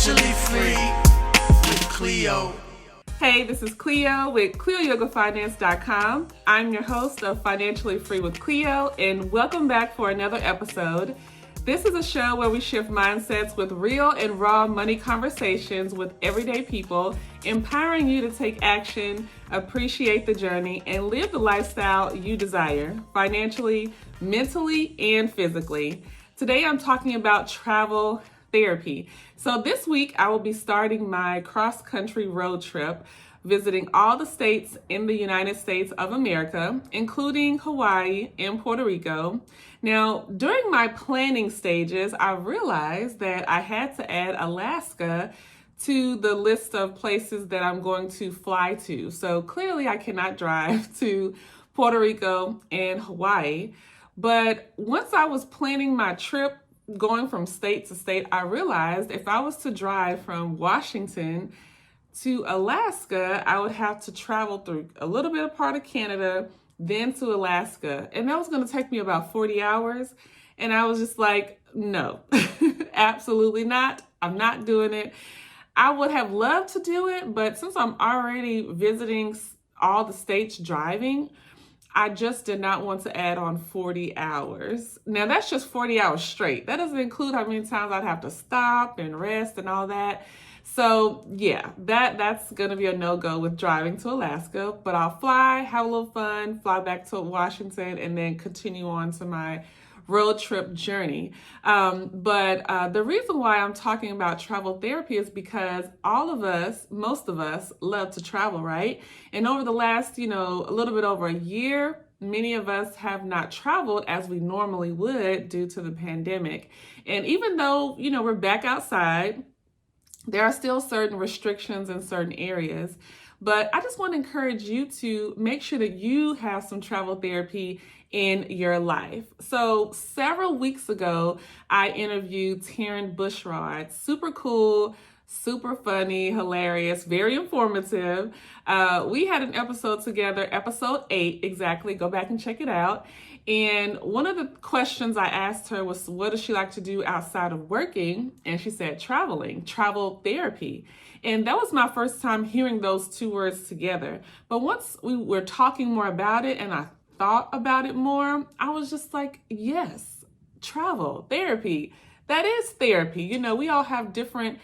Financially free with Cleo. Hey, this is Cleo with CleoYogaFinance.com. I'm your host of Financially Free with Cleo, and welcome back for another episode. This is a show where we shift mindsets with real and raw money conversations with everyday people, empowering you to take action, appreciate the journey, and live the lifestyle you desire, financially, mentally, and physically. Today I'm talking about travel therapy. So this week I will be starting my cross-country road trip, visiting all the states in the United States of America, including Hawaii and Puerto Rico. Now, during my planning stages, I realized that I had to add Alaska to the list of places that I'm going to fly to. So clearly I cannot drive to Puerto Rico and Hawaii. But once I was planning my trip, going from state to state, I realized if I was to drive from Washington to Alaska, I would have to travel through a little bit of part of Canada, then to Alaska. And that was going to take me about 40 hours. And I was just like, no, absolutely not. I'm not doing it. I would have loved to do it, but since I'm already visiting all the states driving, I just did not want to add on 40 hours. Now that's just 40 hours straight. That doesn't include how many times I'd have to stop and rest and all that. So yeah, that's gonna be a no-go with driving to Alaska, but I'll fly, have a little fun, fly back to Washington, and then continue on to my road trip journey. But the reason why I'm talking about travel therapy is because most of us love to travel, right? And over the last, a little bit over a year, many of us have not traveled as we normally would due to the pandemic. And even though, we're back outside, there are still certain restrictions in certain areas. But I just want to encourage you to make sure that you have some travel therapy in your life. So several weeks ago, I interviewed Taryn Bushrod. Super cool, super funny, hilarious, very informative. We had an episode together, episode 8 exactly. Go back and check it out. And one of the questions I asked her was, what does she like to do outside of working? And she said, travel therapy. And that was my first time hearing those two words together. But once we were talking more about it and I thought about it more, I was just like, yes, travel therapy. That is therapy. We all have different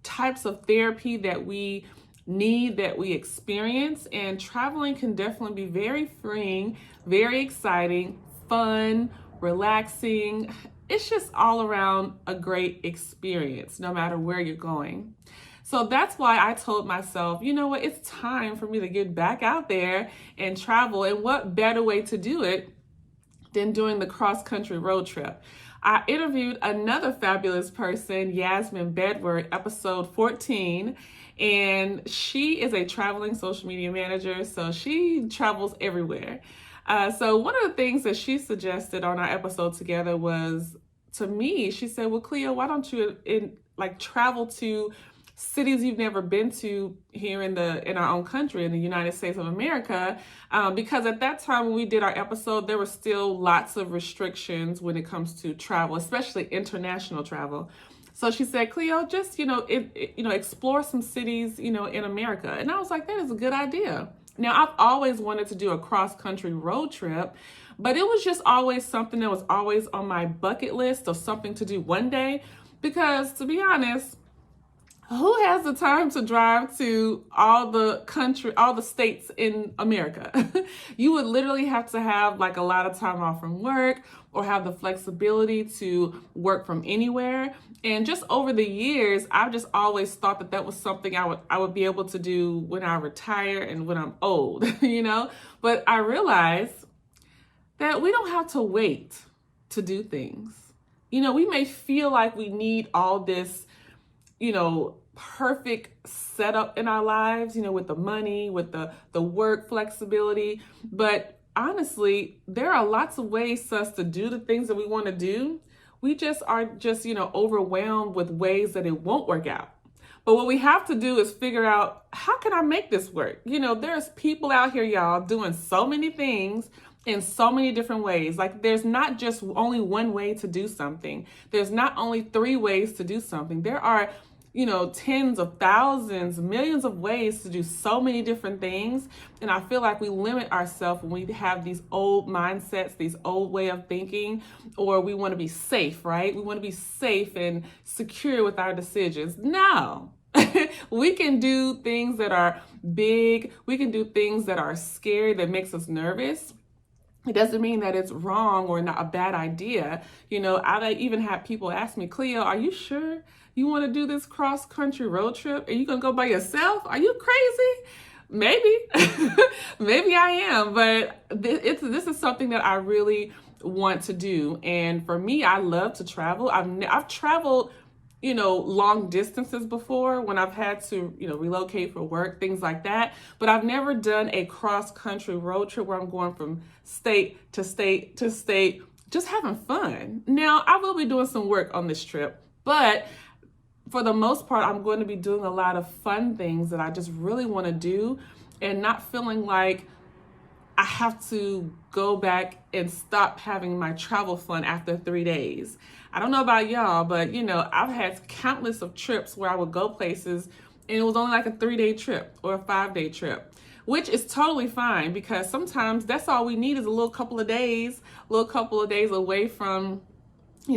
types of therapy that we need, that we experience, and traveling can definitely be very freeing, very exciting, fun, relaxing. It's just all around a great experience, no matter where you're going. So that's why I told myself, you know what, it's time for me to get back out there and travel. And what better way to do it than doing the cross-country road trip? I interviewed another fabulous person, Yasmin Bedward, episode 14, and she is a traveling social media manager, so she travels everywhere. So one of the things that she suggested on our episode together was, to me, she said, well, Cleo, why don't you travel to cities you've never been to here in our own country, in the United States of America, because at that time when we did our episode, there were still lots of restrictions when it comes to travel, especially international travel. So she said, Cleo, just explore some cities in America. And I was like, that is a good idea. Now, I've always wanted to do a cross-country road trip, but it was just always something that was always on my bucket list of something to do one day, because to be honest, who has the time to drive to all the states in America? You would literally have to have a lot of time off from work or have the flexibility to work from anywhere. And just over the years, I've just always thought that was something I would be able to do when I retire and when I'm old, But I realized that we don't have to wait to do things. We may feel like we need all this perfect setup in our lives, with the money, with the work flexibility. But honestly, there are lots of ways for us to do the things that we want to do. We just are overwhelmed with ways that it won't work out. But what we have to do is figure out, how can I make this work? There's people out here, y'all, doing so many things in so many different ways. There's not just only one way to do something. There's not only 3 ways to do something. There are tens of thousands, millions of ways to do so many different things. And I feel like we limit ourselves when we have these old mindsets, these old way of thinking, or we want to be safe, right? We want to be safe and secure with our decisions. No. We can do things that are big. We can do things that are scary, that makes us nervous. It doesn't mean that it's wrong or not a bad idea. I've even had people ask me, Cleo, are you sure you want to do this cross-country road trip? Are you going to go by yourself? Are you crazy? Maybe. Maybe I am. But this is something that I really want to do. And for me, I love to travel. I've traveled long distances before when I've had to, relocate for work, things like that. But I've never done a cross-country road trip where I'm going from state to state to state, just having fun. Now, I will be doing some work on this trip, but for the most part, I'm going to be doing a lot of fun things that I just really want to do and not feeling like I have to go back and stop having my travel fun after 3 days. I don't know about y'all, but I've had countless of trips where I would go places and it was only like a 3-day trip or a 5-day trip, which is totally fine because sometimes that's all we need is a little couple of days away from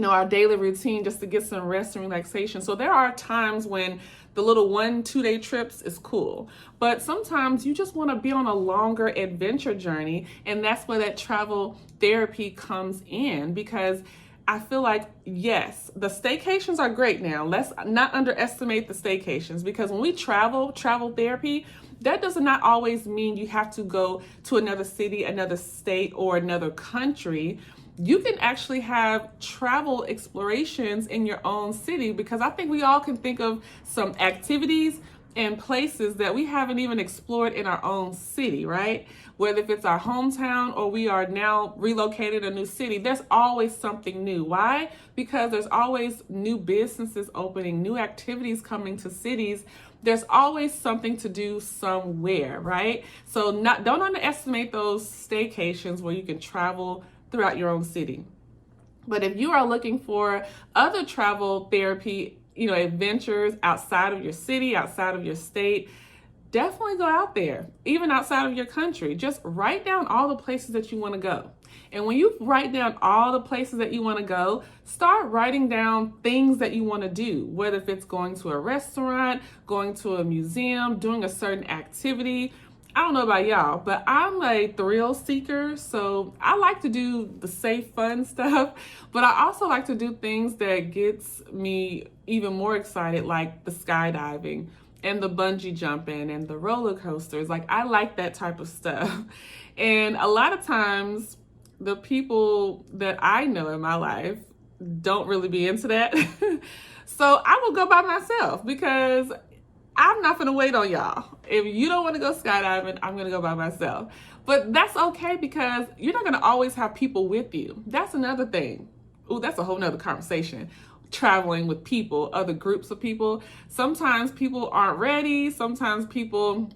our daily routine just to get some rest and relaxation. So there are times when the little 1-2 day trips is cool, but sometimes you just want to be on a longer adventure journey. And that's where that travel therapy comes in, because I feel like, yes, the staycations are great now. Let's not underestimate the staycations, because when we travel therapy, that does not always mean you have to go to another city, another state, or another country. You can actually have travel explorations in your own city, because I think we all can think of some activities and places that we haven't even explored in our own city, right? Whether if it's our hometown or we are now relocated a new city, there's always something new. Why? Because there's always new businesses opening, new activities coming to cities. There's always something to do somewhere, right? So don't underestimate those staycations where you can travel throughout your own city. But if you are looking for other travel therapy, adventures outside of your city, outside of your state, definitely go out there, even outside of your country. Just write down all the places that you want to go. And when you write down all the places that you want to go, start writing down things that you want to do, whether if it's going to a restaurant, going to a museum, doing a certain activity. I don't know about y'all, but I'm a thrill seeker, so I like to do the safe, fun stuff, but I also like to do things that gets me even more excited, like the skydiving and the bungee jumping and the roller coasters. Like, I like that type of stuff. And a lot of times, the people that I know in my life don't really be into that. So I will go by myself, because I'm not gonna wait on y'all. If you don't want to go skydiving, I'm gonna go by myself. But that's okay, because you're not gonna always have people with you. That's another thing. Ooh, that's a whole nother conversation. Traveling with people, other groups of people. Sometimes people aren't ready. Sometimes people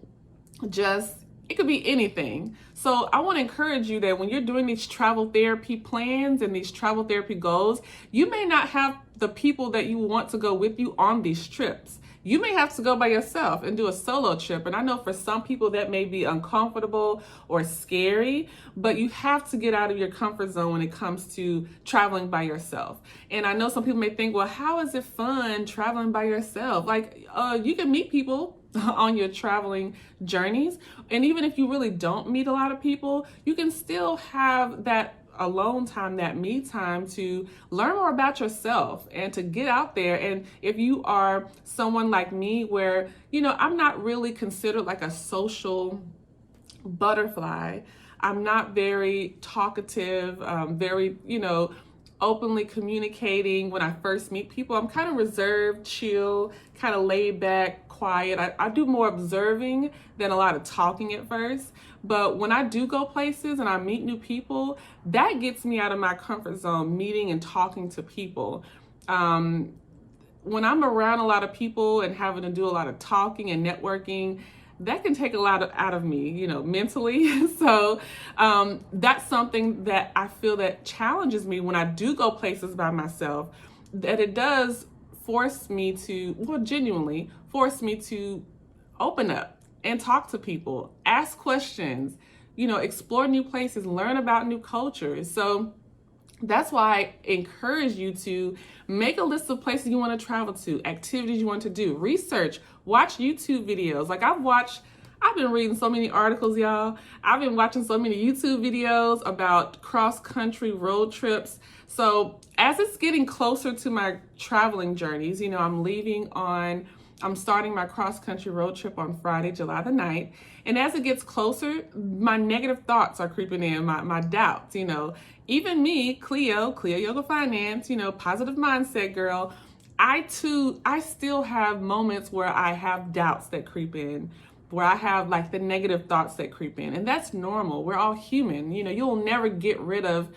it could be anything. So I want to encourage you that when you're doing these travel therapy plans and these travel therapy goals, you may not have the people that you want to go with you on these trips. You may have to go by yourself and do a solo trip. And I know for some people that may be uncomfortable or scary, but you have to get out of your comfort zone when it comes to traveling by yourself. And I know some people may think, well, how is it fun traveling by yourself? Like, you can meet people on your traveling journeys. And even if you really don't meet a lot of people, you can still have that alone time, that me time, to learn more about yourself and to get out there. And if you are someone like me where, I'm not really considered like a social butterfly. I'm not very talkative, very, openly communicating. When I first meet people, I'm kind of reserved, chill, kind of laid back, quiet. I do more observing than a lot of talking at first. But when I do go places and I meet new people, that gets me out of my comfort zone, meeting and talking to people. When I'm around a lot of people and having to do a lot of talking and networking, that can take a lot out of me, mentally. So that's something that I feel that challenges me when I do go places by myself, that it does forced me to, well, genuinely forced me to open up and talk to people, ask questions, explore new places, learn about new cultures. So that's why I encourage you to make a list of places you want to travel to, activities you want to do, research, watch YouTube videos. Like I've been reading so many articles, y'all. I've been watching so many YouTube videos about cross-country road trips. So as it's getting closer to my traveling journeys, I'm starting my cross-country road trip on Friday, July the 9th. And as it gets closer, my negative thoughts are creeping in, my doubts, Even me, Cleo Yoga Finance, positive mindset girl, I still have moments where I have doubts that creep in, where I have like the negative thoughts that creep in. And that's normal. We're all human. You'll never get rid of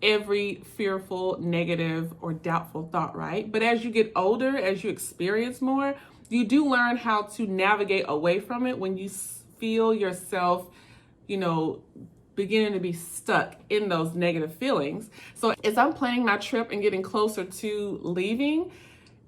every fearful, negative, or doubtful thought, right? But as you get older, as you experience more, you do learn how to navigate away from it when you feel yourself, beginning to be stuck in those negative feelings. So as I'm planning my trip and getting closer to leaving,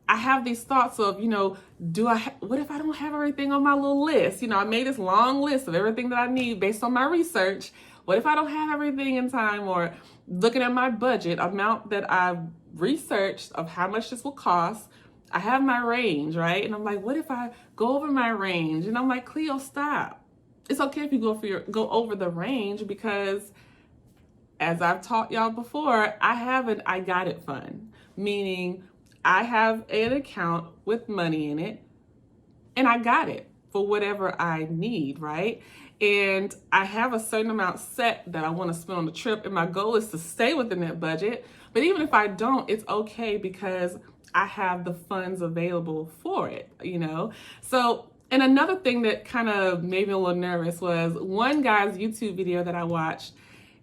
I have these thoughts of, what if I don't have everything on my little list? I made this long list of everything that I need based on my research. What if I don't have everything in time? Or looking at my budget amount that I've researched of how much this will cost. I have my range, right? And I'm like, what if I go over my range? And I'm like, Cleo, stop. It's okay if you go over the range, because as I've taught y'all before, I have an I got it fund, meaning I have an account with money in it and I got it for whatever I need, right? And I have a certain amount set that I want to spend on the trip, and my goal is to stay within that budget. But even if I don't, it's okay because I have the funds available for it, So, and another thing that kind of made me a little nervous was one guy's YouTube video that I watched,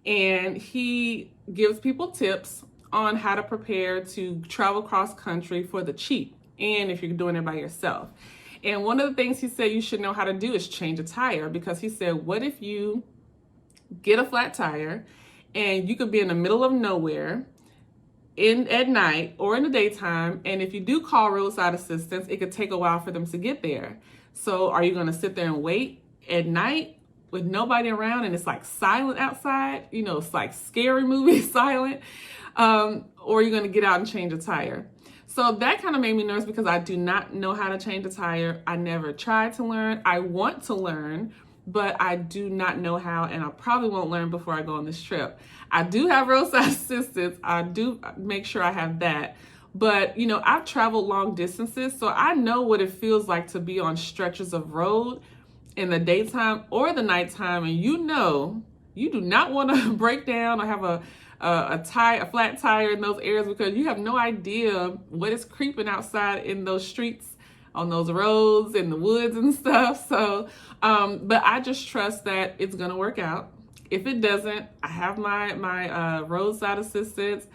and he gives people tips on how to prepare to travel cross country for the cheap, and if you're doing it by yourself. And one of the things he said you should know how to do is change a tire, because he said, what if you get a flat tire and you could be in the middle of nowhere at night or in the daytime, and if you do call roadside assistance, it could take a while for them to get there. So are you going to sit there and wait at night with nobody around and it's like silent outside? It's like scary movie silent. Or are you going to get out and change a tire? So that kind of made me nervous because I do not know how to change a tire. I never tried to learn. I want to learn, but I do not know how, and I probably won't learn before I go on this trip. I do have roadside assistance. I do make sure I have that. But, I've traveled long distances, so I know what it feels like to be on stretches of road in the daytime or the nighttime, and you do not want to break down or have a flat tire in those areas, because you have no idea what is creeping outside in those streets, on those roads, in the woods and stuff. So, but I just trust that it's going to work out. If it doesn't, I have my roadside assistance,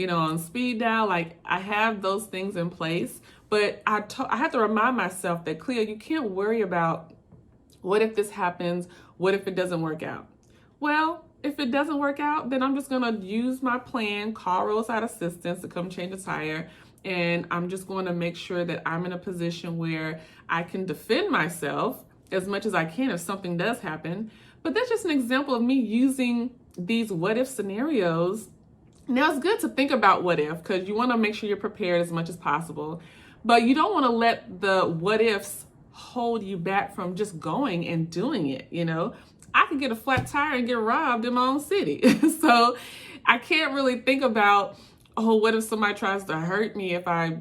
on speed dial. Like, I have those things in place, but I have to remind myself that, Cleo, you can't worry about what if this happens, what if it doesn't work out. Well, if it doesn't work out, then I'm just going to use my plan, call roadside assistance to come change a tire. And I'm just going to make sure that I'm in a position where I can defend myself as much as I can if something does happen. But that's just an example of me using these what if scenarios. Now, it's good to think about what if, because you want to make sure you're prepared as much as possible. But you don't want to let the what ifs hold you back from just going and doing it, I could get a flat tire and get robbed in my own city. So I can't really think about, what if somebody tries to hurt me if I,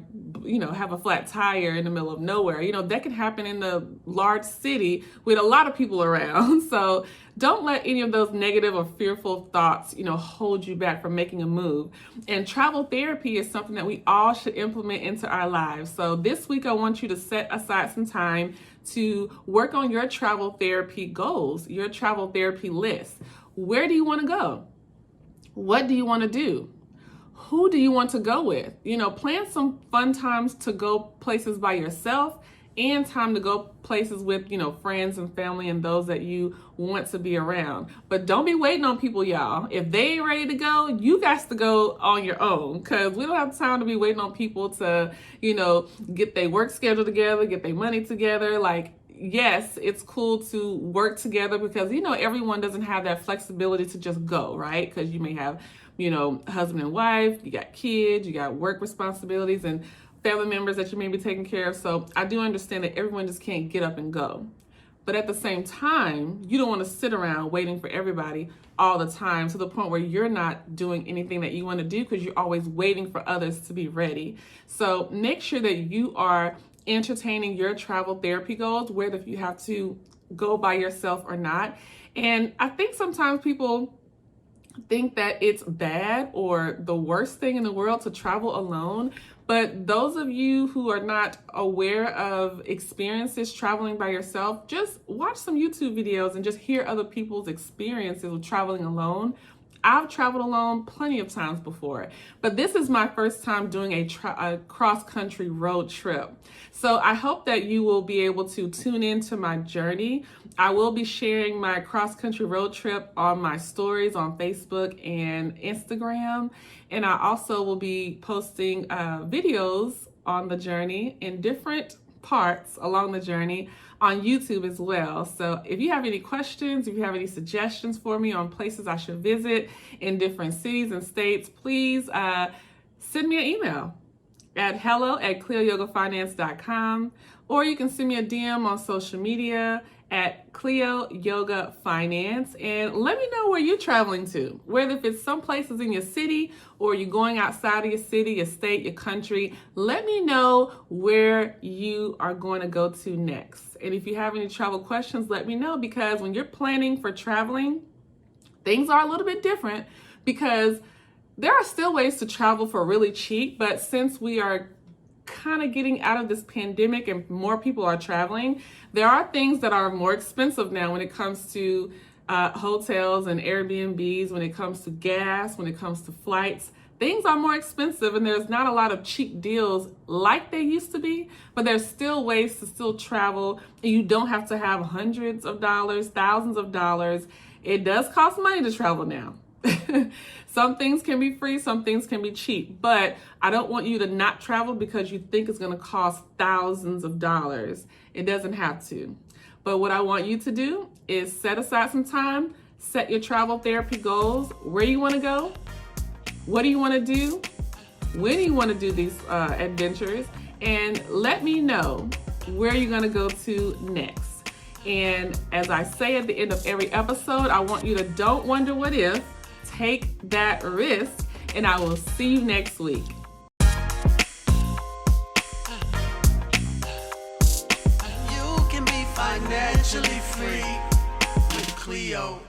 have a flat tire in the middle of nowhere? That could happen in the large city with a lot of people around. So don't let any of those negative or fearful thoughts, hold you back from making a move. And travel therapy is something that we all should implement into our lives. So this week, I want you to set aside some time to work on your travel therapy goals, your travel therapy list. Where do you want to go? What do you want to do? Who do you want to go with? Plan some fun times to go places by yourself and time to go places with, friends and family and those that you want to be around. But don't be waiting on people, y'all. If they ain't ready to go, you got to go on your own, because we don't have time to be waiting on people to, get their work schedule together, get their money together. Like, yes, it's cool to work together because, everyone doesn't have that flexibility to just go, right? Because you may have, husband and wife, you got kids, you got work responsibilities and family members that you may be taking care of. So I do understand that everyone just can't get up and go. But at the same time, you don't want to sit around waiting for everybody all the time to the point where you're not doing anything that you want to do because you're always waiting for others to be ready. So make sure that you are entertaining your travel therapy goals, whether if you have to go by yourself or not. And I think sometimes people think that it's bad or the worst thing in the world to travel alone. But those of you who are not aware of experiences traveling by yourself, just watch some YouTube videos and just hear other people's experiences with traveling alone. I've traveled alone plenty of times before, but this is my first time doing a cross-country road trip. So I hope that you will be able to tune into my journey. I will be sharing my cross-country road trip on my stories on Facebook and Instagram. And I also will be posting videos on the journey in different parts along the journey on YouTube as well. So if you have any questions, if you have any suggestions for me on places I should visit in different cities and states, please send me an email at hello@cleoyogafinance.com, or you can send me a DM on social media at Cleo Yoga Finance, and let me know where you're traveling to, whether if it's some places in your city or you're going outside of your city, your state, your country. Let me know where you are going to go to next. And if you have any travel questions, let me know, because when you're planning for traveling, things are a little bit different, because there are still ways to travel for really cheap, but since we are kind of getting out of this pandemic and more people are traveling, there are things that are more expensive now when it comes to hotels and Airbnbs, when it comes to gas, when it comes to flights. Things are more expensive, and there's not a lot of cheap deals like they used to be, but there's still ways to still travel, and you don't have to have hundreds of dollars, thousands of dollars. It does cost money to travel now. Some things can be free, some things can be cheap, but I don't want you to not travel because you think it's going to cost thousands of dollars. It doesn't have to. But what I want you to do is set aside some time, set your travel therapy goals, where you want to go, what do you want to do, when do you want to do these adventures, and let me know where you're going to go to next. And as I say at the end of every episode, I want you to don't wonder what if, take that risk, and I will see you next week. You can be financially free with Cleo.